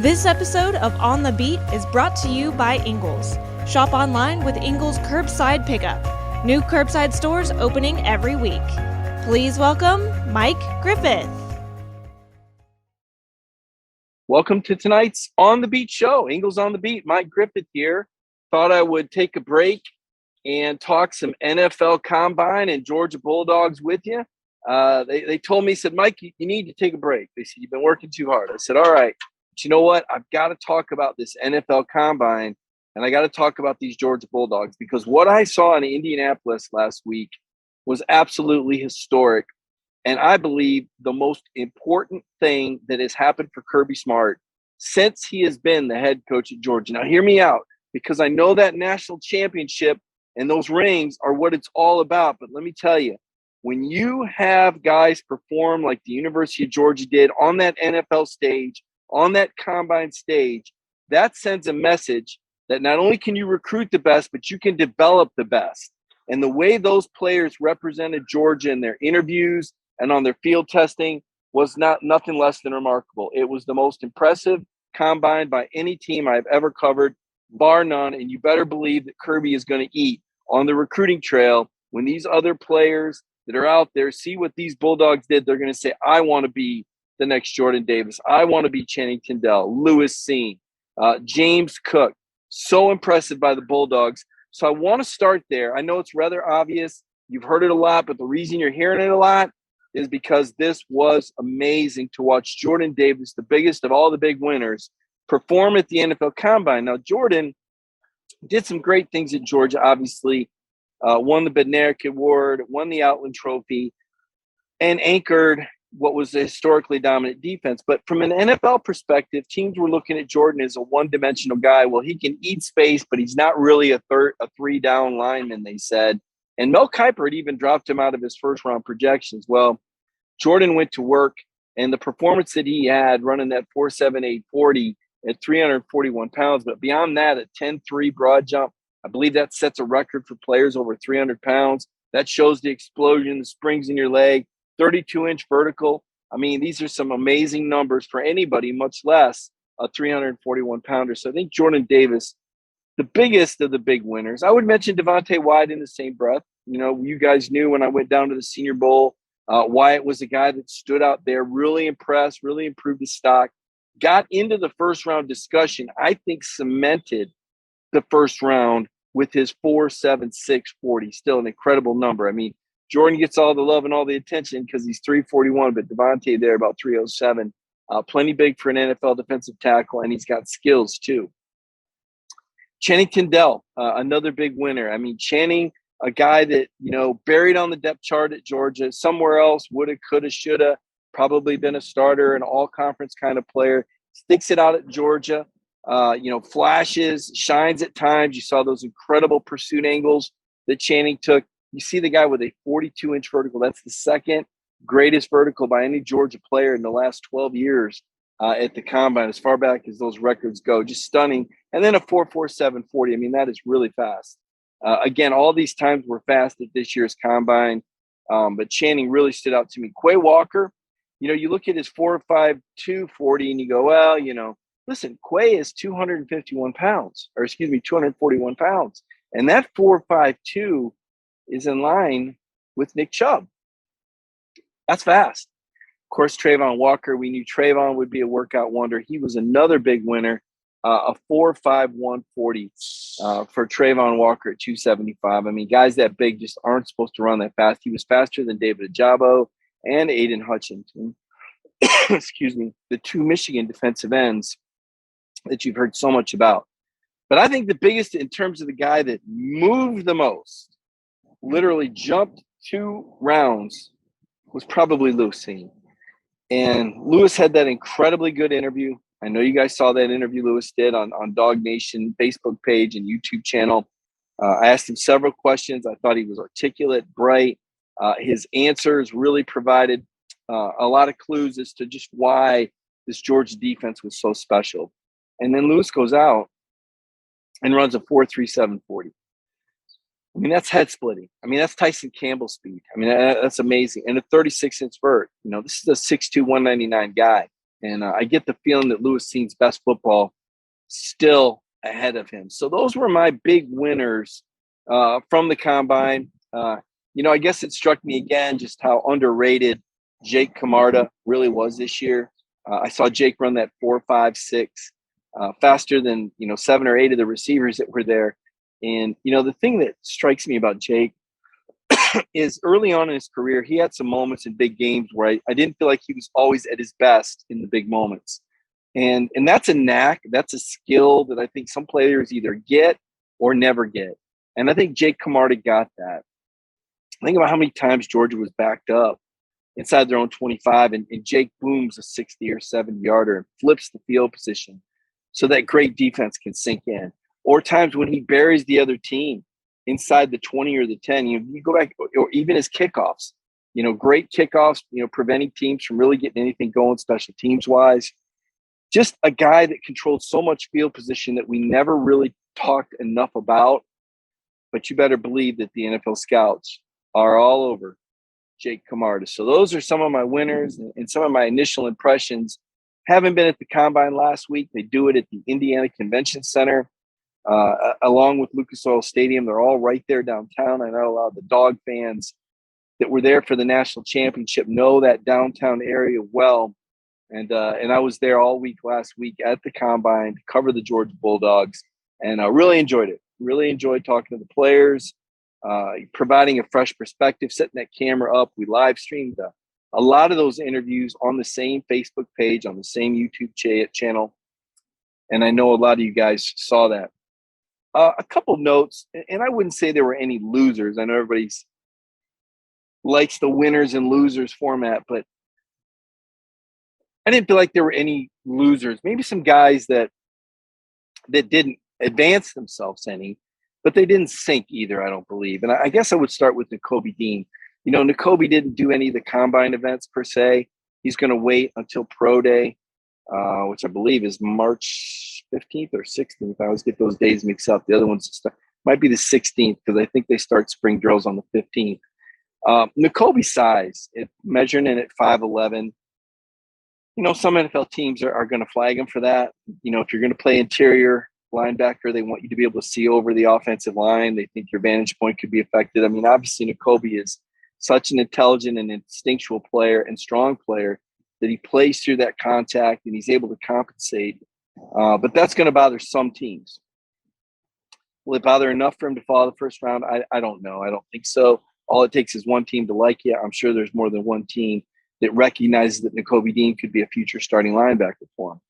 This episode of On the Beat is brought to you by Ingles. Shop online with Ingles Curbside Pickup. New curbside stores opening every week. Please welcome Mike Griffith. Welcome to tonight's On the Beat show. Ingles on the Beat. Mike Griffith here. Thought I would take a break and talk some NFL Combine and Georgia Bulldogs with you. They told me, said, Mike, you need to take a break. They said, you've been working too hard. I said, all right. But you know what? I've got to talk about this NFL Combine, and I got to talk about these Georgia Bulldogs, because what I saw in Indianapolis last week was absolutely historic. And I believe the most important thing that has happened for Kirby Smart since he has been the head coach at Georgia. Now, hear me out, because I know that national championship and those rings are what it's all about. But let me tell you, when you have guys perform like the University of Georgia did on that NFL stage, on that combine stage, that sends a message that not only can you recruit the best, but you can develop the best. And the way those players represented Georgia in their interviews and on their field testing was nothing less than remarkable. It was the most impressive combine by any team I've ever covered, bar none. And you better believe that Kirby is going to eat on the recruiting trail when these other players that are out there see what these Bulldogs did. They're going to say, I want to be the next Jordan Davis. I want to be Channing Tindall, Lewis Seen, James Cook. So impressive by the Bulldogs. So I want to start there. I know it's rather obvious. You've heard it a lot, but the reason you're hearing it a lot is because this was amazing to watch Jordan Davis, the biggest of all the big winners, perform at the NFL Combine. Now, Jordan did some great things at Georgia, obviously, won the Bednarik Award, won the Outland Trophy, and anchored what was a historically dominant defense. But from an NFL perspective, teams were looking at Jordan as a one-dimensional guy. Well, he can eat space, but he's not really a three-down lineman, they said. And Mel Kiper had even dropped him out of his first-round projections. Well, Jordan went to work, and the performance that he had running that 4.78 40 at 341 pounds, but beyond that, a 10.3 broad jump, I believe that sets a record for players over 300 pounds. That shows the explosion, the springs in your leg, 32-inch vertical. I mean, these are some amazing numbers for anybody, much less a 341-pounder. So I think Jordan Davis, the biggest of the big winners. I would mention Devontae Wyatt in the same breath. You know, you guys knew when I went down to the Senior Bowl, Wyatt was a guy that stood out there, really impressed, really improved his stock, got into the first-round discussion, I think cemented the first round with his 4.76 40, still an incredible number. I mean, Jordan gets all the love and all the attention because he's 341, but Devontae there about 307. Plenty big for an NFL defensive tackle, and he's got skills too. Channing Tindall, another big winner. I mean, Channing, a guy that, you know, buried on the depth chart at Georgia, somewhere else, woulda, coulda, shoulda, probably been a starter, an all-conference kind of player, sticks it out at Georgia, flashes, shines at times. You saw those incredible pursuit angles that Channing took. You see the guy with a 42-inch vertical. That's the second greatest vertical by any Georgia player in the last 12 years at the Combine, as far back as those records go. Just stunning. And then a 4.47 40. I mean, that is really fast. Again, all these times were fast at this year's Combine, but Channing really stood out to me. Quay Walker, you know, you look at his 4.52 40 and you go, well, you know, listen, Quay is 241 pounds. And that 4.52 is in line with Nick Chubb. That's fast. Of course, Trayvon Walker, we knew Trayvon would be a workout wonder. He was another big winner, a 4.51 40 for Trayvon Walker at 275. I mean, guys that big just aren't supposed to run that fast. He was faster than David Ajabo and Aiden Hutchinson. Excuse me, the two Michigan defensive ends that you've heard so much about. But I think the biggest in terms of the guy that moved the most, literally jumped 2 rounds, was probably Lewis Seen. And Lewis had that incredibly good interview. I know you guys saw that interview Lewis did on Dog Nation Facebook page and YouTube channel. I asked him several questions. I thought he was articulate, bright. His answers really provided a lot of clues as to just why this Georgia defense was so special. And then Lewis goes out and runs a 4.37 40. I mean, that's head splitting. I mean, that's Tyson Campbell speed. I mean, that's amazing. And a 36-inch vert. You know, this is a 6'2", 199 guy. And I get the feeling that Lewis Seen's best football still ahead of him. So those were my big winners from the combine. I guess it struck me again just how underrated Jake Camarda really was this year. I saw Jake run that 4.56 faster than 7 or 8 of the receivers that were there. And the thing that strikes me about Jake is early on in his career, he had some moments in big games where I didn't feel like he was always at his best in the big moments. And that's a knack. That's a skill that I think some players either get or never get. And I think Jake Camarda got that. Think about how many times Georgia was backed up inside their own 25, and Jake booms a 60 or 70 yarder and flips the field position so that great defense can sink in. Or times when he buries the other team inside the 20 or the 10. You go back, or even his kickoffs. Great kickoffs, preventing teams from really getting anything going special teams wise. Just a guy that controlled so much field position that we never really talked enough about. But you better believe that the NFL scouts are all over Jake Camarda. So those are some of my winners and some of my initial impressions. Haven't been at the Combine last week. They do it at the Indiana Convention Center, along with Lucas Oil Stadium. They're all right there downtown. I know a lot of the Dog fans that were there for the national championship know that downtown area well. And I was there all week last week at the Combine to cover the Georgia Bulldogs, and I really enjoyed it. Really enjoyed talking to the players, providing a fresh perspective, setting that camera up. We live streamed a lot of those interviews on the same Facebook page, on the same YouTube channel, and I know a lot of you guys saw that. A couple notes, and I wouldn't say there were any losers. I know everybody likes the winners and losers format, but I didn't feel like there were any losers. Maybe some guys that didn't advance themselves any, but they didn't sink either, I don't believe. And I guess I would start with Nakobe Dean. Nakobe didn't do any of the combine events per se. He's going to wait until Pro Day, which I believe is March 15th or 16th. I always get those days mixed up. The other ones might be the 16th because I think they start spring drills on the 15th. Nakobe's size, measuring in at 5'11", some NFL teams are going to flag him for that. If you're going to play interior linebacker, they want you to be able to see over the offensive line. They think your vantage point could be affected. I mean, obviously, Nakobe is such an intelligent and instinctual player and strong player that he plays through that contact and he's able to compensate. But that's going to bother some teams. Will it bother enough for him to fall the first round? I don't know. I don't think so. All it takes is one team to like you. I'm sure there's more than one team that recognizes that Nakobe Dean could be a future starting linebacker for him.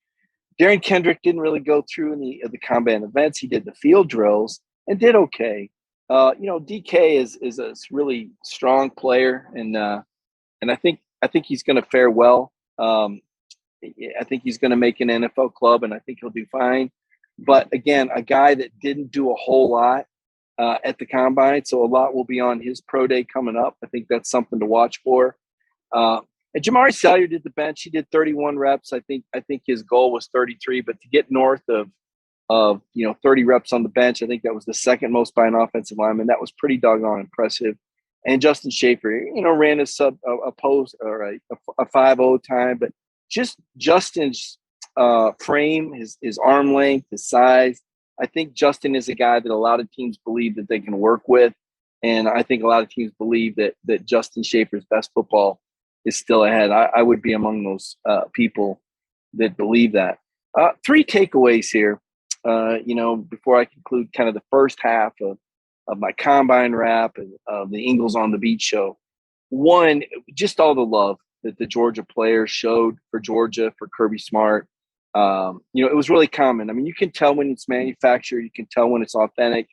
Darren Kendrick didn't really go through in the combine events. He did the field drills and did okay. DK is a really strong player, and I think he's going to fare well. I think he's going to make an NFL club, and I think he'll do fine. But again, a guy that didn't do a whole lot at the combine, so a lot will be on his pro day coming up. I think that's something to watch for. And Jamari Salyer did the bench. He did 31 reps. I think his goal was 33, but to get north of 30 reps on the bench, I think that was the second most by an offensive lineman. That was pretty doggone impressive. And Justin Schaefer, ran a post or a 5.0 time, but just Justin's frame, his arm length, his size. I think Justin is a guy that a lot of teams believe that they can work with, and I think a lot of teams believe that Justin Schaefer's best football is still ahead. I would be among those people that believe that. 3 takeaways here, before I conclude kind of the first half of my combine wrap and of the Ingles on the Beat show. One, just all the love that the Georgia players showed for Georgia, for Kirby Smart. It was really common. I mean, you can tell when it's manufactured. You can tell when it's authentic.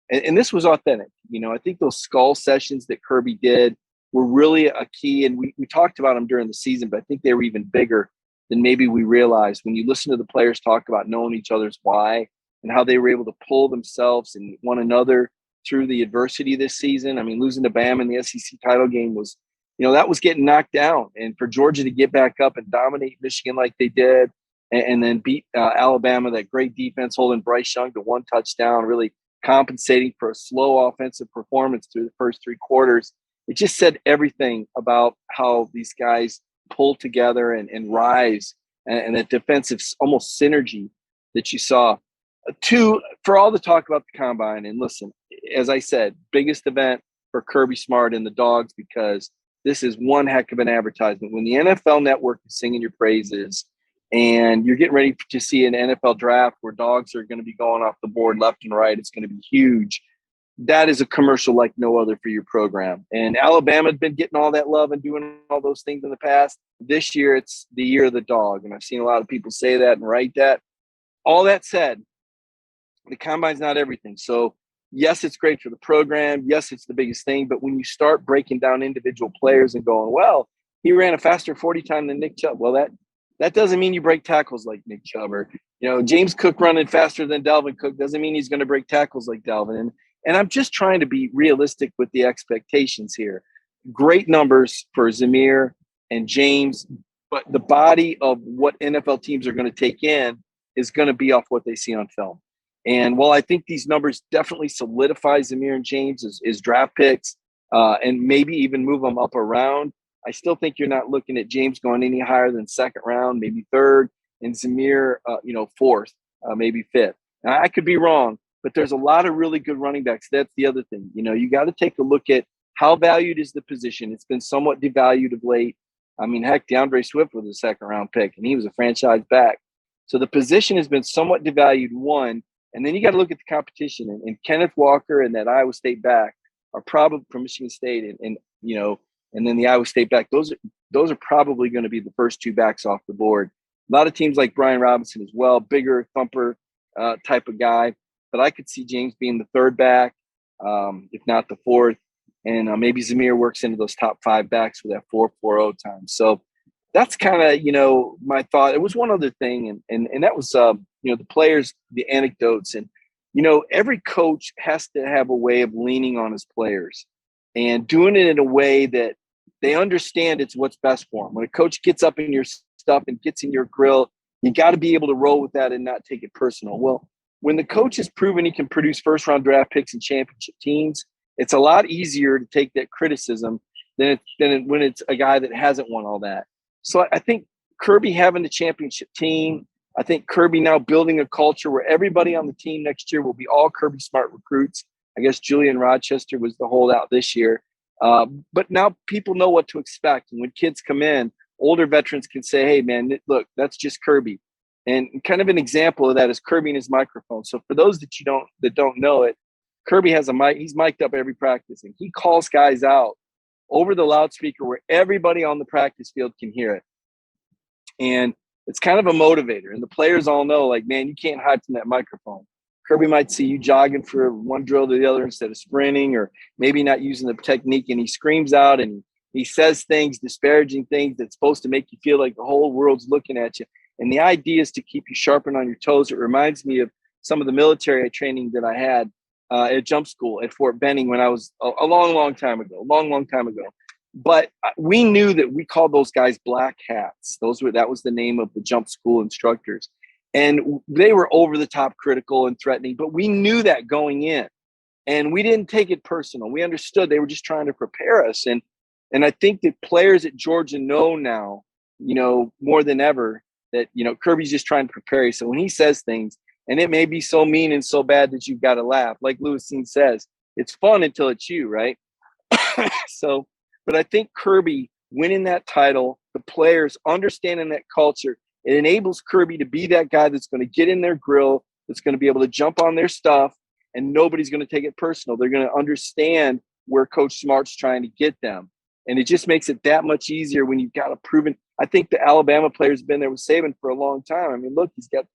And this was authentic. I think those skull sessions that Kirby did were really a key. And we talked about them during the season, but I think they were even bigger than maybe we realized. When you listen to the players talk about knowing each other's why and how they were able to pull themselves and one another through the adversity this season. I mean, losing to Bama in the SEC title game was, that was getting knocked down. And for Georgia to get back up and dominate Michigan like they did, and then beat Alabama, that great defense holding Bryce Young to 1 touchdown, really compensating for a slow offensive performance through the first 3 quarters. It just said everything about how these guys pull together and rise and that defensive almost synergy that you saw. Two, for all the talk about the combine, and listen, as I said, biggest event for Kirby Smart and the Dogs, because this is one heck of an advertisement. When the NFL Network is singing your praises and you're getting ready to see an NFL draft where dogs are going to be going off the board left and right, it's going to be huge. That is a commercial like no other for your program. And Alabama's been getting all that love and doing all those things in the past. This year, it's the year of the dog. And I've seen a lot of people say that and write that. All that said, the combine's not everything. So, yes, it's great for the program. Yes, it's the biggest thing. But when you start breaking down individual players and going, well, he ran a faster 40 time than Nick Chubb. Well, that doesn't mean you break tackles like Nick Chubb. Or, James Cook running faster than Dalvin Cook doesn't mean he's going to break tackles like Dalvin. And I'm just trying to be realistic with the expectations here. Great numbers for Zamir and James, but the body of what NFL teams are going to take in is going to be off what they see on film. And while I think these numbers definitely solidify Zamir and James as draft picks and maybe even move them up around, I still think you're not looking at James going any higher than second round, maybe third, and Zamir, fourth, maybe fifth. Now, I could be wrong, but there's a lot of really good running backs. That's the other thing. You got to take a look at how valued is the position. It's been somewhat devalued of late. I mean, heck, DeAndre Swift was a second-round pick, and he was a franchise back. So the position has been somewhat devalued, one. And then you got to look at the competition. And Kenneth Walker and that Iowa State back are probably from Michigan State, and then the Iowa State back. Those are probably going to be the first two backs off the board. A lot of teams like Brian Robinson as well, bigger thumper type of guy. But I could see James being the third back, if not the fourth. And maybe Zamir works into those top five backs with that 4.40 time. So that's kind of, my thought. There was one other thing, and that was, the players, the anecdotes. And, every coach has to have a way of leaning on his players and doing it in a way that they understand it's what's best for them. When a coach gets up in your stuff and gets in your grill, you got to be able to roll with that and not take it personal. Well, when the coach has proven he can produce first-round draft picks and championship teams, it's a lot easier to take that criticism than when it's a guy that hasn't won all that. So I think Kirby having the championship team, I think Kirby now building a culture where everybody on the team next year will be all Kirby Smart recruits. I guess Julian Rochester was the holdout this year. But now people know what to expect. And when kids come in, older veterans can say, hey, man, look, that's just Kirby. And kind of an example of that is Kirby and his microphone. So for those that don't know it, Kirby has a mic. He's mic'd up every practice, and he calls guys out over the loudspeaker where everybody on the practice field can hear it. And it's kind of a motivator. And the players all know, like, man, you can't hide from that microphone. Kirby might see you jogging for one drill to the other instead of sprinting, or maybe not using the technique, and he screams out and he says things, disparaging things that's supposed to make you feel like the whole world's looking at you. And the idea is to keep you sharpened on your toes. It reminds me of some of the military training that I had at jump school at Fort Benning when I was a long time ago. But we knew that we called those guys black hats. That was the name of the jump school instructors. And they were over the top critical and threatening, but we knew that going in. And we didn't take it personal. We understood they were just trying to prepare us. And I think that players at Georgia know now, more than ever, that, Kirby's just trying to prepare you. So when he says things, and it may be so mean and so bad that you've got to laugh, like Lewis Dean says, it's fun until it's you, right? But I think Kirby winning that title, the players understanding that culture, it enables Kirby to be that guy that's going to get in their grill, that's going to be able to jump on their stuff, and nobody's going to take it personal. They're going to understand where Coach Smart's trying to get them. And it just makes it that much easier when you've got a proven – I think the Alabama player's been there with Saban for a long time. I mean, look, he's got,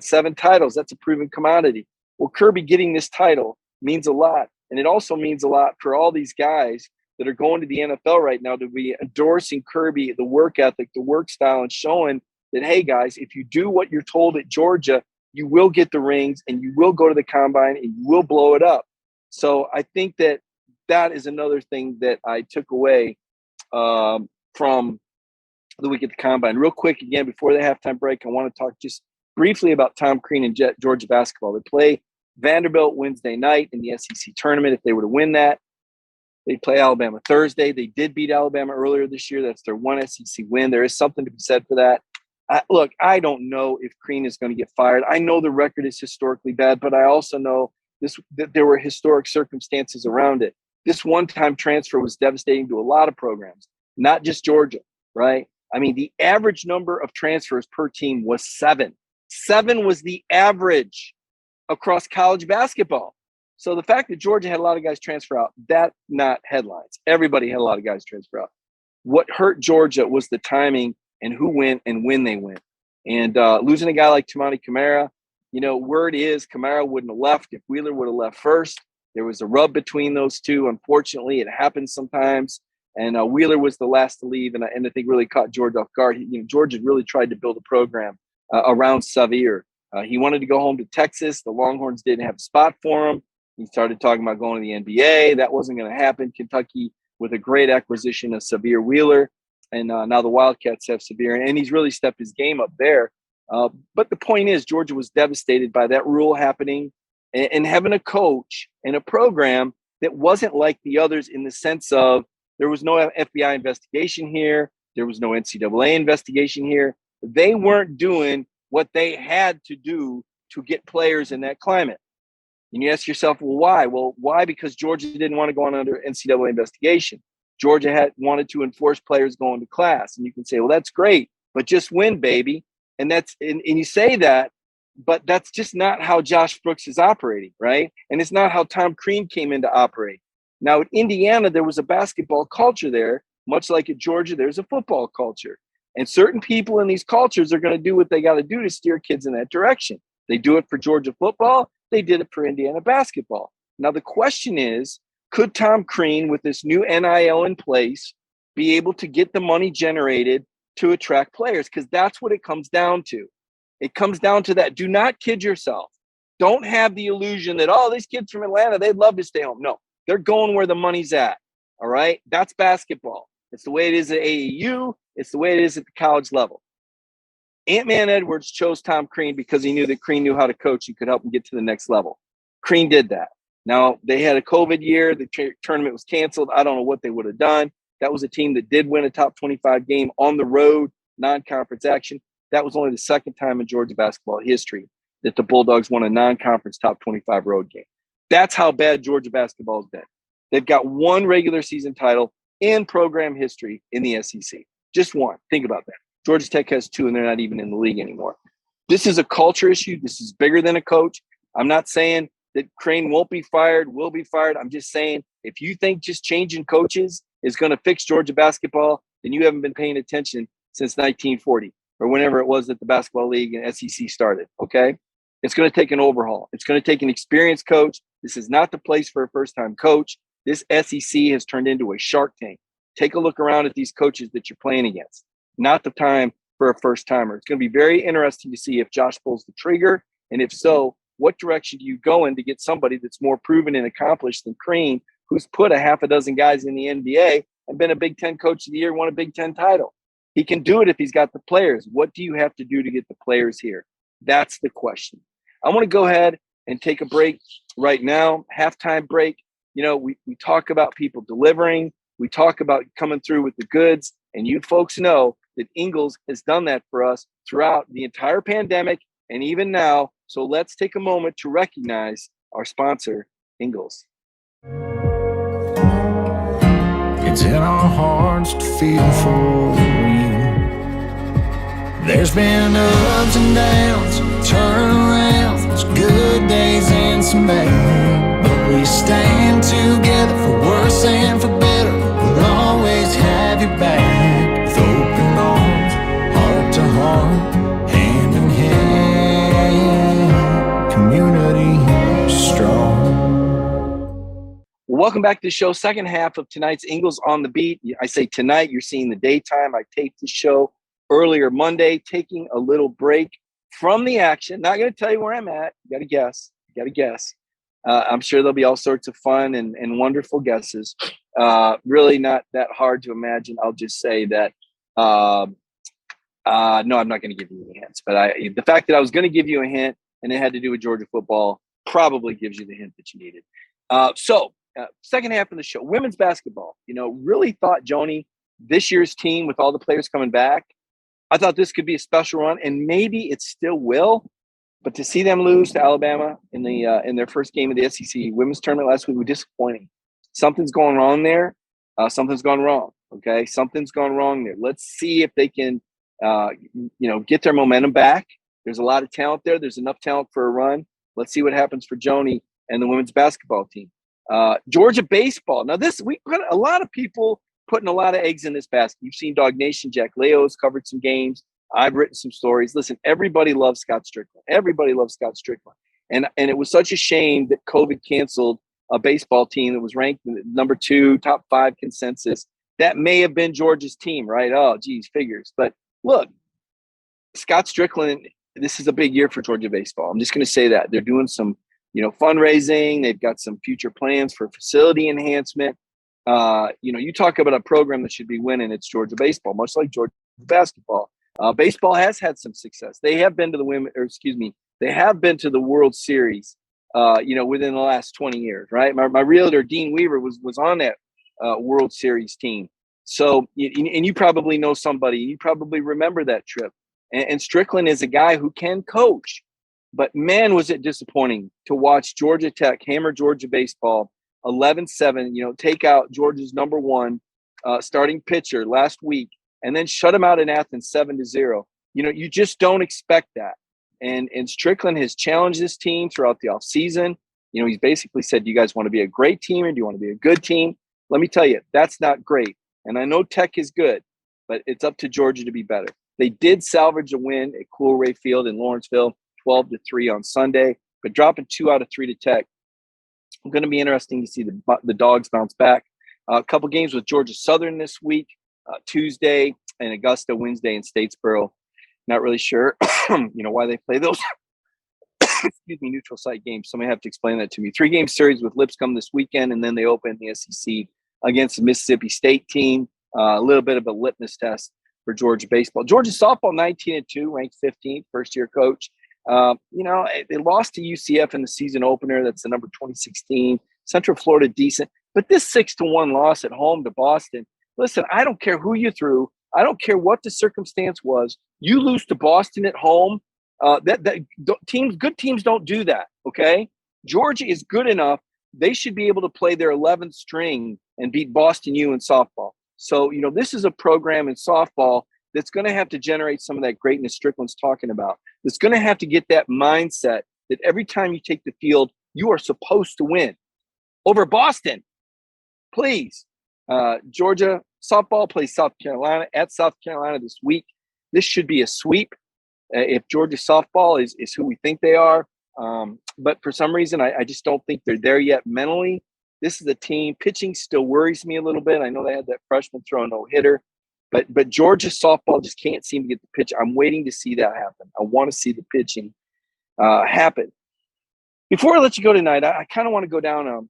7 titles? That's a proven commodity. Well, Kirby getting this title means a lot. And it also means a lot for all these guys that are going to the NFL right now to be endorsing Kirby, the work ethic, the work style, and showing that, hey, guys, if you do what you're told at Georgia, you will get the rings and you will go to the combine and you will blow it up. So I think that is another thing that I took away from the week at the combine. Real quick, again, before the halftime break, I want to talk just briefly about Tom Crean and Georgia basketball. They play Vanderbilt Wednesday night in the SEC tournament. If they were to win that, they play Alabama Thursday. They did beat Alabama earlier this year. That's their one SEC win. There is something to be said for that. Look, I don't know if Crean is going to get fired. I know the record is historically bad, but I also know that there were historic circumstances around it. This one-time transfer was devastating to a lot of programs, not just Georgia, right? I mean, the average number of transfers per team was 7. 7 was the average across college basketball. So the fact that Georgia had a lot of guys transfer out, that's not headlines. Everybody had a lot of guys transfer out. What hurt Georgia was the timing and who went and when they went. And losing a guy like Tamani Kamara, word is Kamara wouldn't have left if Wheeler would have left first. There was a rub between those two. Unfortunately, it happens sometimes. And Wheeler was the last to leave, and I think really caught Georgia off guard. Georgia really tried to build a program around Xavier. He wanted to go home to Texas. The Longhorns didn't have a spot for him. He started talking about going to the NBA. That wasn't going to happen. Kentucky, with a great acquisition of Xavier Wheeler, and now the Wildcats have Xavier, and he's really stepped his game up there. But the point is, Georgia was devastated by that rule happening and having a coach and a program that wasn't like the others in the sense of there was no FBI investigation here. There was no NCAA investigation here. They weren't doing what they had to do to get players in that climate. And you ask yourself, well, why? Well, why? Because Georgia didn't want to go on under NCAA investigation. Georgia had wanted to enforce players going to class. And you can say, well, that's great, but just win, baby. And you say that, but that's just not how Josh Brooks is operating, right? And it's not how Tom Crean came into operate. Now, at Indiana, there was a basketball culture there, much like at Georgia, there's a football culture. And certain people in these cultures are going to do what they got to do to steer kids in that direction. They do it for Georgia football. They did it for Indiana basketball. Now, the question is, could Tom Crean, with this new NIL in place, be able to get the money generated to attract players? Because that's what it comes down to. It comes down to that. Do not kid yourself. Don't have the illusion that, these kids from Atlanta, they'd love to stay home. No, they're going where the money's at. All right? That's basketball. It's the way it is at AAU. It's the way it is at the college level. Ant-Man Edwards chose Tom Crean because he knew that Crean knew how to coach and could help him get to the next level. Crean did that. Now, they had a COVID year. The tournament was canceled. I don't know what they would have done. That was a team that did win a top 25 game on the road, non-conference action. That was only the second time in Georgia basketball history that the Bulldogs won a non-conference top 25 road game. That's how bad Georgia basketball has been. They've got one regular season title in program history in the SEC. Just one. Think about that. Georgia Tech has 2, and they're not even in the league anymore. This is a culture issue. This is bigger than a coach. I'm not saying that Crean won't be fired, will be fired. I'm just saying if you think just changing coaches is going to fix Georgia basketball, then you haven't been paying attention since 1940 or whenever it was that the basketball league and SEC started, okay? It's going to take an overhaul. It's going to take an experienced coach. This is not the place for a first-time coach. This SEC has turned into a Shark Tank. Take a look around at these coaches that you're playing against. Not the time for a first-timer. It's going to be very interesting to see if Josh pulls the trigger, and if so, what direction do you go in to get somebody that's more proven and accomplished than Crean, who's put a half a dozen guys in the NBA and been a Big Ten Coach of the Year, won a Big Ten title. He can do it if he's got the players. What do you have to do to get the players here? That's the question. I want to go ahead and take a break right now, halftime break. We talk about people delivering. We talk about coming through with the goods, and you folks know that Ingles has done that for us throughout the entire pandemic and even now. So let's take a moment to recognize our sponsor, Ingles. It's in our hearts to feel for real. There's been ups and downs, turnarounds, good days and some bad. But we stand together for worse and for better. We'll always have your back with open arms, heart to heart, hand in hand. Community strong. Welcome back to the show. Second half of tonight's Ingles on the Beat. I say tonight, you're seeing the daytime. I taped the show earlier Monday, taking a little break from the action. Not going to tell you where I'm at. You got to guess. I'm sure there'll be all sorts of fun and wonderful guesses. Really not that hard to imagine. I'll just say that, no, I'm not going to give you any hints. But the fact that I was going to give you a hint and it had to do with Georgia football probably gives you the hint that you needed. Second half of the show, women's basketball, really thought, Joni, this year's team with all the players coming back, I thought this could be a special run, and maybe it still will. But to see them lose to Alabama in their first game of the SEC women's tournament last week was disappointing. Something's going wrong there. Something's gone wrong. Okay, something's gone wrong there. Let's see if they can, get their momentum back. There's a lot of talent there. There's enough talent for a run. Let's see what happens for Joni and the women's basketball team. Georgia baseball. Now, we've got a lot of people putting a lot of eggs in this basket. You've seen Dog Nation. Jack Leo's covered some games. I've written some stories. Listen, everybody loves Scott Strickland. Everybody loves Scott Strickland. And it was such a shame that COVID canceled a baseball team that was ranked number 2, top 5 consensus. That may have been Georgia's team, right? Oh, geez, figures. But look, Scott Strickland, this is a big year for Georgia baseball. I'm just going to say that. They're doing some, fundraising. They've got some future plans for facility enhancement. You talk about a program that should be winning, it's Georgia baseball, much like Georgia basketball. Baseball has had some success. They have been to they have been to the World Series, within the last 20 years, right? My realtor, Dean Weaver, was on that World Series team. So, and you probably know somebody, you probably remember that trip. And Strickland is a guy who can coach. But, man, was it disappointing to watch Georgia Tech hammer Georgia baseball 11-7, take out Georgia's number 1 starting pitcher last week, and then shut him out in Athens 7-0. You just don't expect that. And Strickland has challenged this team throughout the offseason. He's basically said, do you guys want to be a great team or do you want to be a good team? Let me tell you, that's not great. And I know Tech is good, but it's up to Georgia to be better. They did salvage a win at Coolray Field in Lawrenceville, 12-3 on Sunday, but dropping 2 out of 3 to Tech. It's going to be interesting to see the Dogs bounce back. A couple games with Georgia Southern this week, Tuesday in Augusta, Wednesday in Statesboro. Not really sure, why they play those neutral site games. Somebody have to explain that to me. 3-game series with Lipscomb this weekend, and then they open the SEC against the Mississippi State team. A little bit of a litmus test for Georgia baseball. Georgia softball 19-2, ranked 15th, first-year coach. They lost to UCF in the season opener. That's the number 2016. Central Florida decent, but this 6-1 loss at home to Boston. Listen, I don't care who you threw. I don't care what the circumstance was. You lose to Boston at home. Good teams don't do that. Okay, Georgia is good enough. They should be able to play their 11th string and beat Boston U in softball. So this is a program in softball that's going to have to generate some of that greatness Strickland's talking about. It's going to have to get that mindset that every time you take the field, you are supposed to win over Boston. Please, Georgia softball plays South Carolina at South Carolina this week. This should be a sweep if Georgia softball is who we think they are. But for some reason, I just don't think they're there yet mentally. This is a team. Pitching still worries me a little bit. I know they had that freshman throw no-hitter. But Georgia softball just can't seem to get the pitch. I'm waiting to see that happen. I want to see the pitching happen. Before I let you go tonight, I kind of want to go down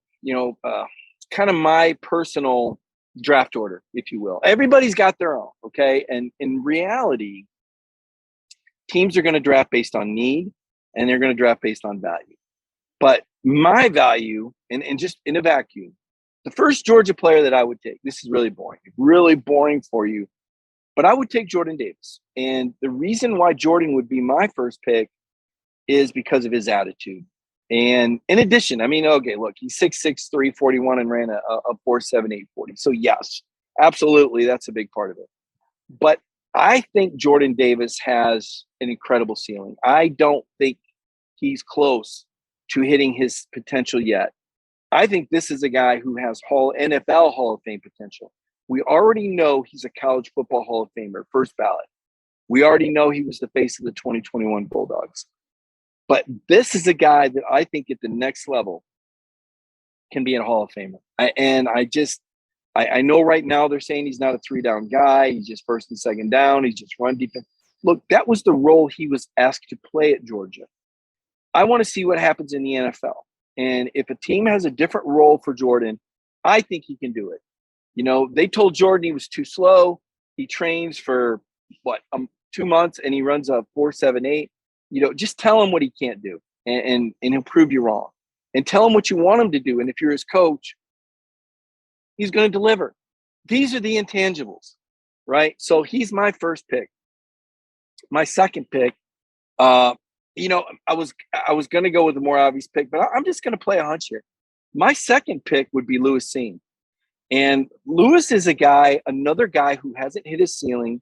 kind of my personal draft order, if you will. Everybody's got their own, okay? And in reality, teams are going to draft based on need, and they're going to draft based on value. But my value, and just in a vacuum, the first Georgia player that I would take, this is really boring for you, but I would take Jordan Davis. And the reason why Jordan would be my first pick is because of his attitude. And in addition, he's 6'6", 341 and ran a 4.78 40. So yes, absolutely, that's a big part of it. But I think Jordan Davis has an incredible ceiling. I don't think he's close to hitting his potential yet. I think this is a guy who has NFL Hall of Fame potential. We already know he's a college football Hall of Famer, first ballot. We already know he was the face of the 2021 Bulldogs. But this is a guy that I think at the next level can be a Hall of Famer. I know right now they're saying he's not a 3-down guy. He's just first and second down. He's just run defense. Look, that was the role he was asked to play at Georgia. I want to see what happens in the NFL. And if a team has a different role for Jordan, I think he can do it. They told Jordan he was too slow. He trains for 2 months and he runs a 4.78. Just tell him what he can't do and he'll prove you wrong. And tell him what you want him to do. And if you're his coach, he's going to deliver. These are the intangibles, right? So he's my first pick. My second pick, I was going to go with a more obvious pick, but I'm just going to play a hunch here. My second pick would be Lewis Seen. And Lewis is another guy who hasn't hit his ceiling,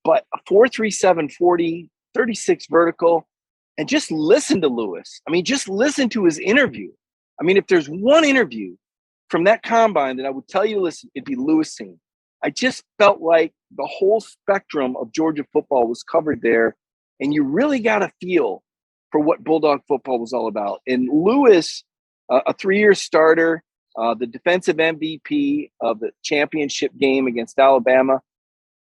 but a 4.37 40, 36 vertical. And just listen to Lewis. I mean, just listen to his interview. I mean, if there's one interview from that combine that I would tell you to listen, it'd be Lewis Seen. I just felt like the whole spectrum of Georgia football was covered there, and you really got a feel for what Bulldog football was all about. And Lewis, a 3-year starter, the defensive MVP of the championship game against Alabama,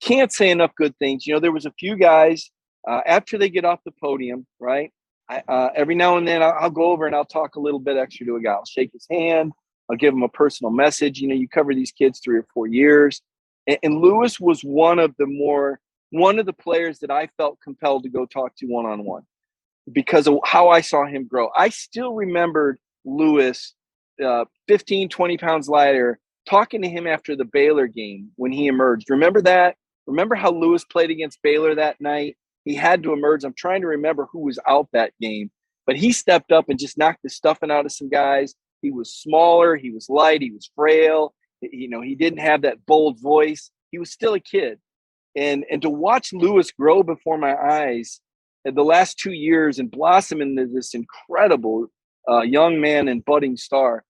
can't say enough good things. There was a few guys after they get off the podium, right? Every now and then I'll go over and I'll talk a little bit extra to a guy. I'll shake his hand. I'll give him a personal message. You cover these kids 3 or 4 years. And Lewis was one of the players that I felt compelled to go talk to one-on-one because of how I saw him grow. I still remembered Lewis, 15, 20 pounds lighter, talking to him after the Baylor game when he emerged. Remember that? Remember how Lewis played against Baylor that night? He had to emerge. I'm trying to remember who was out that game, but he stepped up and just knocked the stuffing out of some guys. He was smaller. He was light. He was frail. He didn't have that bold voice. He was still a kid. And to watch Lewis grow before my eyes in the last 2 years and blossom into this incredible young man and budding star.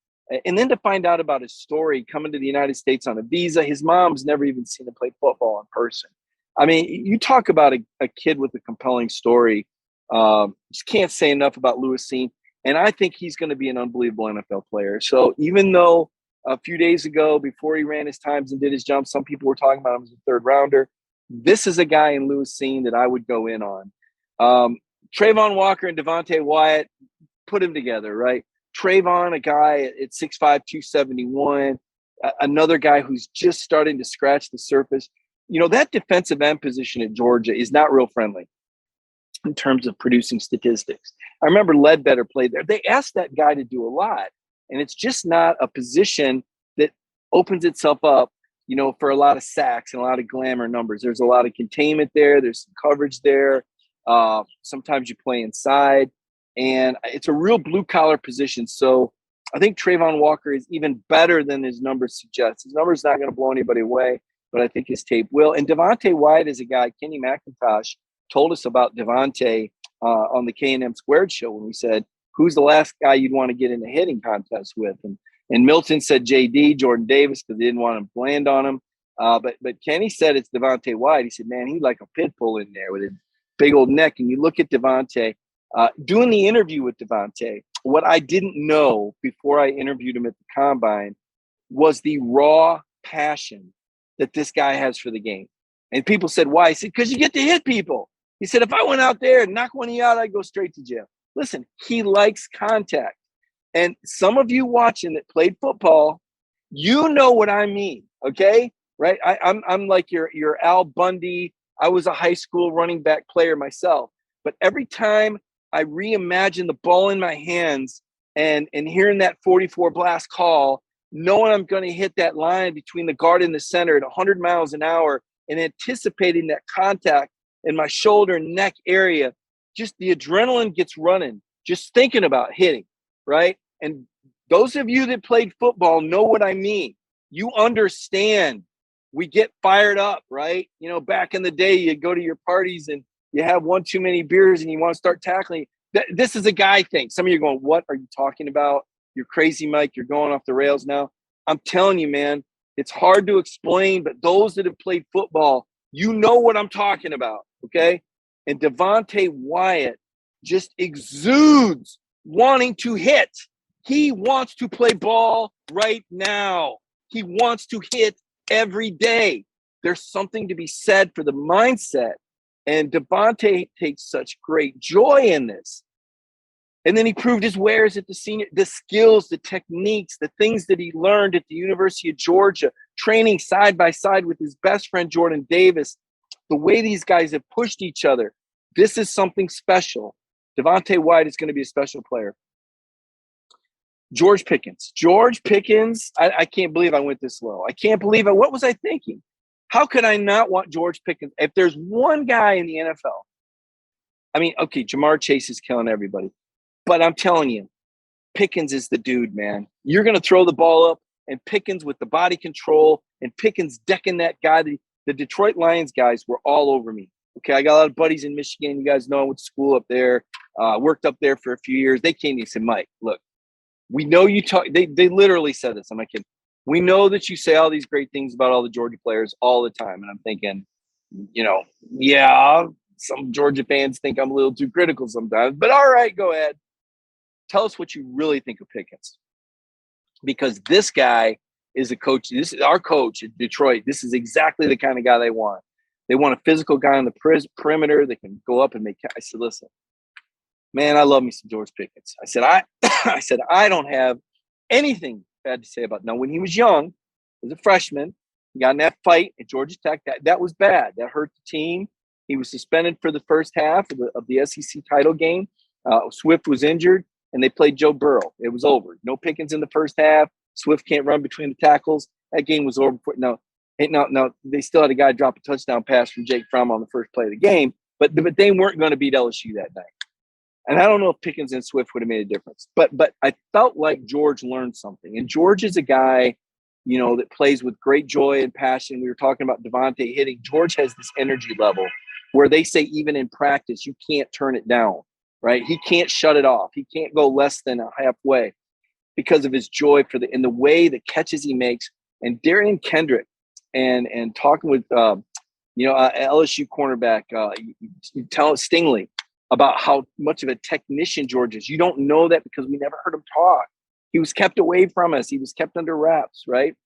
And then to find out about his story coming to the United States on a visa. His mom's never even seen him play football in person. I mean, you talk about a kid with a compelling story. Just can't say enough about Lewis Seen. And I think he's going to be an unbelievable NFL player. So even though a few days ago, before he ran his times and did his jump, some people were talking about him as a 3rd rounder, this is a guy in Lewis Seen that I would go in on. Trayvon Walker and Devontae Wyatt, put him together, right? Trayvon, a guy at 6'5", 271, another guy who's just starting to scratch the surface. That defensive end position at Georgia is not real friendly in terms of producing statistics. I remember Ledbetter played there. They asked that guy to do a lot, and it's just not a position that opens itself up, for a lot of sacks and a lot of glamour numbers. There's a lot of containment there. There's some coverage there. Sometimes you play inside, and it's a real blue-collar position. So I think Trayvon Walker is even better than his numbers suggest. His numbers not going to blow anybody away, but I think his tape will. And Devontae Wyatt is a guy, Kenny McIntosh told us about Devontae on the K&M Squared show when we said, who's the last guy you'd want to get in a hitting contest with? And Milton said JD, Jordan Davis, because they didn't want him to land on him. But Kenny said it's Devontae Wyatt. He said, man, he's like a pit bull in there with his big old neck. And you look at Devontae, doing the interview with Devontae, what I didn't know before I interviewed him at the Combine was the raw passion that this guy has for the game. And people said, why? He said, because you get to hit people. He said, if I went out there and knocked one of you out, I'd go straight to jail. Listen, he likes contact. And some of you watching that played football, you know what I mean, okay? Right? I'm like your Al Bundy. I was a high school running back player myself. But every time I reimagine the ball in my hands and hearing that 44 blast call, knowing I'm going to hit that line between the guard and the center at 100 miles an hour and anticipating that contact in my shoulder and neck area, just the adrenaline gets running just thinking about hitting, right? And those of you that played football know what I mean. You understand. We get fired up, right? Back in the day, you go to your parties and you have one too many beers and you want to start tackling. This is a guy thing. Some of you are going, what are you talking about? You're crazy, Mike. You're going off the rails now. I'm telling you, man, it's hard to explain, but those that have played football, you know what I'm talking about, okay? And Devontae Wyatt just exudes wanting to hit. He wants to play ball right now. He wants to hit every day. There's something to be said for the mindset. And Devontae takes such great joy in this. And then he proved his wares at the skills, the techniques, the things that he learned at the University of Georgia, training side by side with his best friend, Jordan Davis, the way these guys have pushed each other. This is something special. Devontae Wyatt is going to be a special player. George Pickens. I can't believe I went this low. I can't believe it. What was I thinking? How could I not want George Pickens? If there's one guy in the NFL I mean, okay, Jamar Chase is killing everybody, but I'm telling you, Pickens is the dude, man. You're going to throw the ball up, and Pickens with the body control, and Pickens decking that guy. The Detroit Lions guys were all over me. Okay, I got a lot of buddies in Michigan. You guys know I went to school up there, worked up there for a few years. They came to me and said, Mike, look, we know you talk. They literally said this. I'm like, we know that you say all these great things about all the Georgia players all the time. And I'm thinking, yeah, some Georgia fans think I'm a little too critical sometimes. But all right, go ahead. Tell us what you really think of Pickens. Because this guy is a coach. This is our coach at Detroit. This is exactly the kind of guy they want. They want a physical guy on the perimeter that can go up and make. I said, listen, man, I love me some George Pickens. I said, I don't have anything bad to say about. Now, when he was young, as a freshman, he got in that fight at Georgia Tech. That was bad. That hurt the team. He was suspended for the first half of the SEC title game. Swift was injured, and they played Joe Burrow. It was over. No Pickens in the first half. Swift can't run between the tackles. That game was over. No, they still had a guy drop a touchdown pass from Jake Fromm on the first play of the game, but they weren't going to beat LSU that night. And I don't know if Pickens and Swift would have made a difference. But I felt like George learned something. And George is a guy, that plays with great joy and passion. We were talking about Devontae hitting. George has this energy level where they say even in practice, you can't turn it down, right? He can't shut it off. He can't go less than a halfway because of his joy in the way the catches he makes. And Darian Kendrick and talking with, LSU cornerback, you tell Stingley about how much of a technician George is. You don't know that because we never heard him talk. He was kept away from us. He was kept under wraps, right?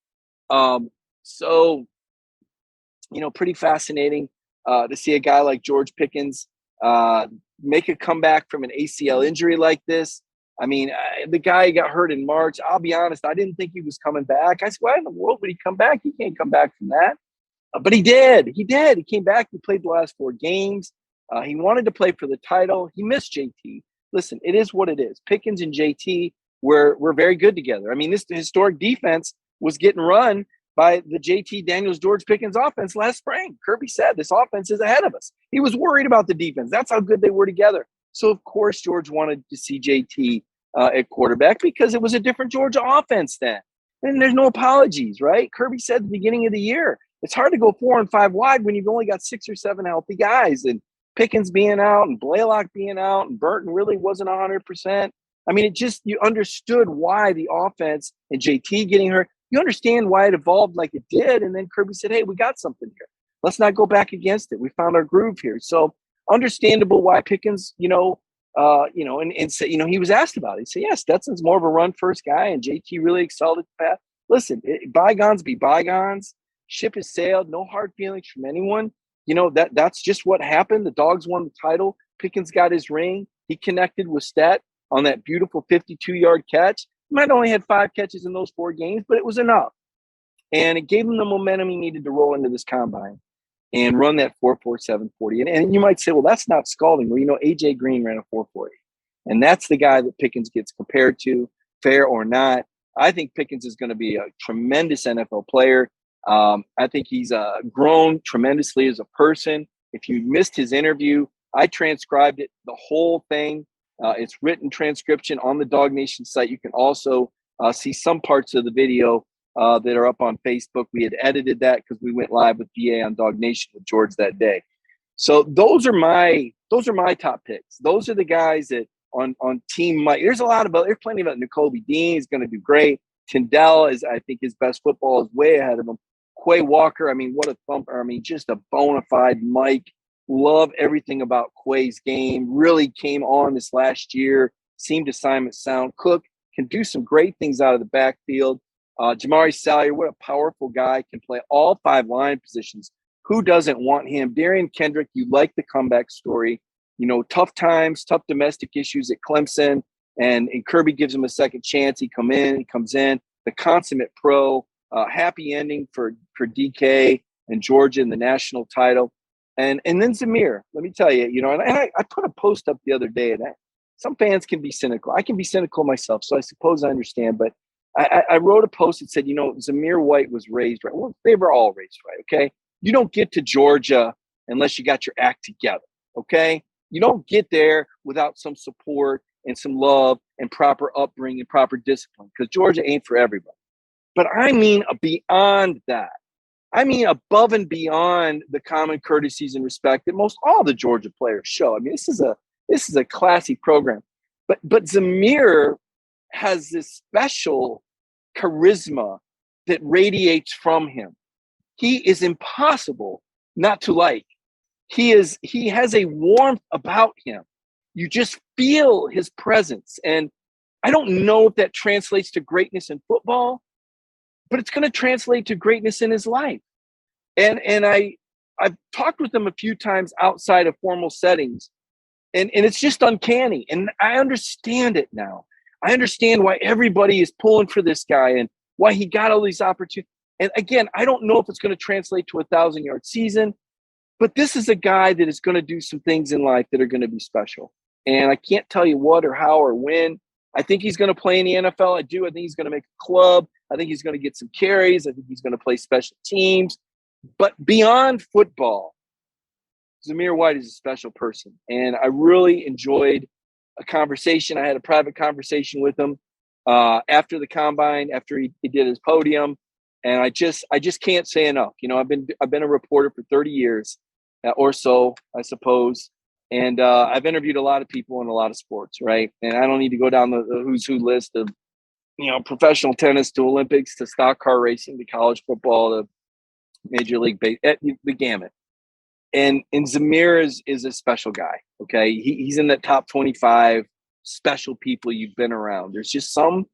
Pretty fascinating to see a guy like George Pickens make a comeback from an ACL injury like this. I mean, the guy got hurt in March. I'll be honest, I didn't think he was coming back. I said, why in the world would he come back? He can't come back from that. But he did. He came back. He played the last 4 games. He wanted to play for the title. He missed JT. Listen, it is what it is. Pickens and JT were very good together. I mean, this historic defense was getting run by the JT Daniels George Pickens offense last spring. Kirby said this offense is ahead of us. He was worried about the defense. That's how good they were together. So, of course, George wanted to see JT at quarterback because it was a different Georgia offense then. And there's no apologies, right? Kirby said at the beginning of the year, it's hard to go 4 and 5 wide when you've only got 6 or 7 healthy guys. And Pickens being out and Blaylock being out and Burton really wasn't 100%. I mean, you understood why the offense and JT getting hurt, you understand why it evolved like it did. And then Kirby said, hey, we got something here. Let's not go back against it. We found our groove here. So understandable why Pickens, he was asked about it. He said, yeah, Stetson's more of a run first guy and JT really excelled at the pass. Listen, bygones be bygones. Ship has sailed. No hard feelings from anyone. That's just what happened. The Dogs won the title. Pickens got his ring. He connected with Stet on that beautiful 52-yard catch. He might only had 5 catches in those 4 games, but it was enough. And it gave him the momentum he needed to roll into this combine and run that 4.47 40. And you might say, well, that's not scalding. Well, AJ Green ran a 4.48. And that's the guy that Pickens gets compared to, fair or not. I think Pickens is going to be a tremendous NFL player. I think he's grown tremendously as a person. If you missed his interview, I transcribed it, the whole thing. It's written transcription on the Dog Nation site. You can also see some parts of the video that are up on Facebook. We had edited that because we went live with BA on Dog Nation with George that day. So those are my top picks. Those are the guys that on Team Mike. There's plenty about N'Kobe Dean. He's going to do great. Tyndall is, I think, his best football is way ahead of him. Quay Walker, I mean, what a thumper. I mean, just a bona fide Mike. Love everything about Quay's game. Really came on this last year. Seemed assignment sound. Cook can do some great things out of the backfield. Jamari Salyer, what a powerful guy. Can play all 5 line positions. Who doesn't want him? Darian Kendrick, you like the comeback story. Tough times, tough domestic issues at Clemson. And Kirby gives him a second chance. He comes in. The consummate pro. Happy ending for DK and Georgia in the national title. And then Zamir, let me tell you, and I put a post up the other day, and some fans can be cynical. I can be cynical myself, so I suppose I understand. But I wrote a post that said, Zamir White was raised right. Well, they were all raised right, okay? You don't get to Georgia unless you got your act together, okay? You don't get there without some support and some love and proper upbringing and proper discipline, because Georgia ain't for everybody. But I mean beyond that. I mean above and beyond the common courtesies and respect that most all the Georgia players show. I mean, this is a classy program. But Zamir has this special charisma that radiates from him. He is impossible not to like. He has a warmth about him. You just feel his presence. And I don't know if that translates to greatness in football, but it's going to translate to greatness in his life. And I've talked with him a few times outside of formal settings, and it's just uncanny. And I understand it now. I understand why everybody is pulling for this guy and why he got all these opportunities. And again, I don't know if it's going to translate to a 1,000-yard season, but this is a guy that is going to do some things in life that are going to be special. And I can't tell you what or how or when. I think he's going to play in the NFL. I do. I think he's going to make a club. I think he's going to get some carries. I think he's going to play special teams. But beyond football, Zamir White is a special person. And I really enjoyed a conversation. I had a private conversation with him after the combine, after he did his podium. And I just can't say enough. You know, I've been a reporter for 30 years or so, I suppose. And I've interviewed a lot of people in a lot of sports, right? And I don't need to go down the who's who list of, you know, professional tennis to Olympics to stock car racing to college football to Major League Baseball, the gamut. And Zamir is a special guy, okay? He's in that top 25 special people you've been around. There's just some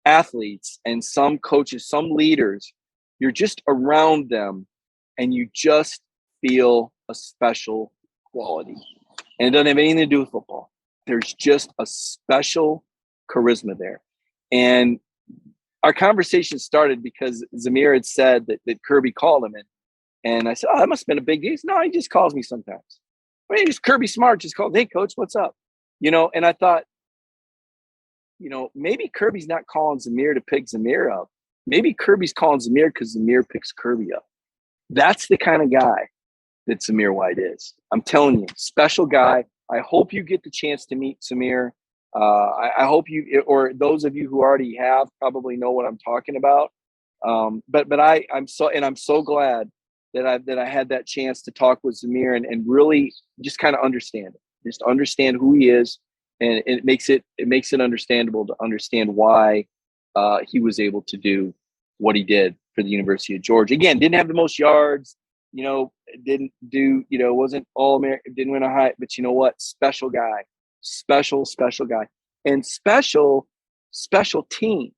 athletes and some coaches, some leaders, you're just around them and you just feel a special quality. And it doesn't have anything to do with football. There's just a special charisma there. And our conversation started because Zamir had said that Kirby called him in. And I said, oh, that must have been a big deal. He said, no, he just calls me sometimes. I mean, just Kirby Smart just called, hey, coach, what's up? You know, and I thought, you know, maybe Kirby's not calling Zamir to pick Zamir up. Maybe Kirby's calling Zamir because Zamir picks Kirby up. That's the kind of guy that Zamir White is. I'm telling you, special guy. I hope you get the chance to meet Zamir. I hope you, or those of you who already have, probably know what I'm talking about. But I'm so glad that I had that chance to talk with Zamir and really just kind of understand it, just understand who he is, and it makes it understandable to understand why he was able to do what he did for the University of Georgia. Again, didn't have the most yards, you know, didn't do, you know, wasn't all American, didn't win a high, but you know what? Special guy, special guy, and special team.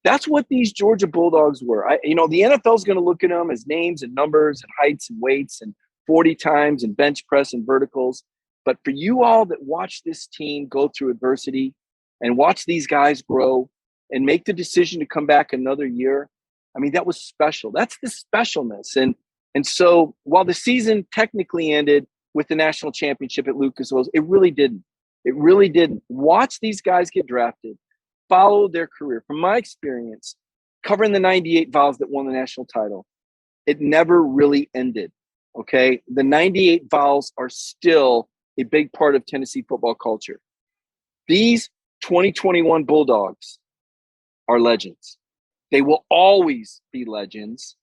That's what these Georgia Bulldogs were. You know, the NFL is going to look at them as names and numbers and heights and weights and 40 times and bench press and verticals. But for you all that watch this team go through adversity and watch these guys grow and make the decision to come back another year, I mean, that was special. That's the specialness. And so while the season technically ended with the national championship at Lucas Oil, it really didn't. It really didn't. Watch these guys get drafted. Follow their career. From my experience, covering the 98 Vols that won the national title, it never really ended, okay? The 98 Vols are still a big part of Tennessee football culture. These 2021 Bulldogs are legends. They will always be legends.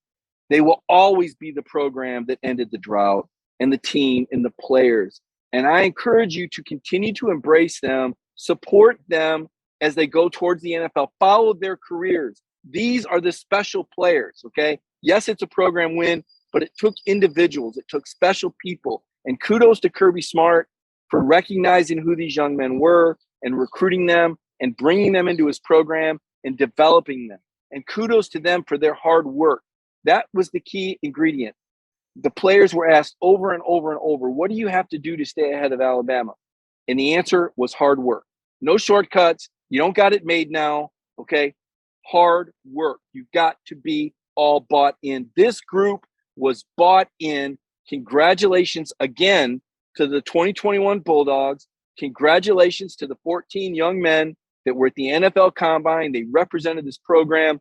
They will always be the program that ended the drought and the team and the players. And I encourage you to continue to embrace them, support them, as they go towards the NFL, follow their careers. These are the special players, okay? Yes, it's a program win, but it took individuals. It took special people. And kudos to Kirby Smart for recognizing who these young men were and recruiting them and bringing them into his program and developing them. And kudos to them for their hard work. That was the key ingredient. The players were asked over and over and over, what do you have to do to stay ahead of Alabama? And the answer was hard work. No shortcuts. You don't got it made now, okay? Hard work. You've got to be all bought in. This group was bought in. Congratulations again to the 2021 Bulldogs. Congratulations to the 14 young men that were at the NFL Combine. They represented this program.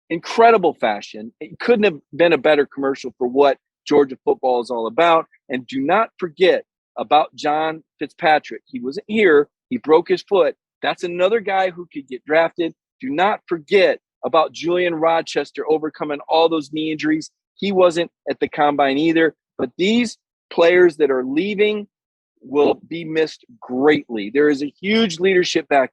Incredible fashion. It couldn't have been a better commercial for what Georgia football is all about. And do not forget about John Fitzpatrick. He wasn't here. He broke his foot. That's another guy who could get drafted. Do not forget about Julian Rochester overcoming all those knee injuries. He wasn't at the combine either. But these players that are leaving will be missed greatly. There is a huge leadership back.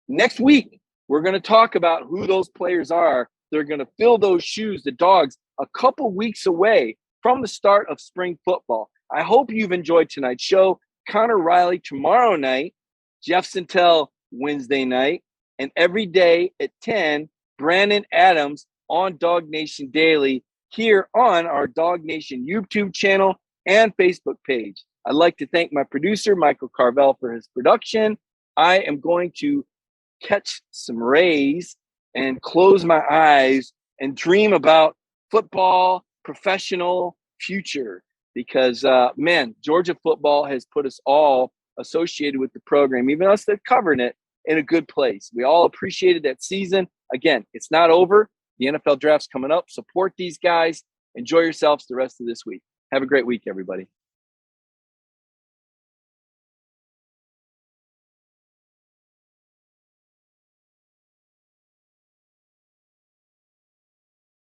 Next week, we're going to talk about who those players are. They're going to fill those shoes, the Dogs, a couple weeks away from the start of spring football. I hope you've enjoyed tonight's show. Connor Riley tomorrow night, Jeff Sintel Wednesday night, and every day at 10, Brandon Adams on Dog Nation Daily here on our Dog Nation YouTube channel and Facebook page. I'd like to thank my producer, Michael Carvel, for his production. I am going to catch some rays and close my eyes and dream about football, professional future. Because, man, Georgia football has put us all associated with the program, even us that covering it, in a good place. We all appreciated that season. Again, it's not over. The NFL draft's coming up. Support these guys. Enjoy yourselves the rest of this week. Have a great week, everybody.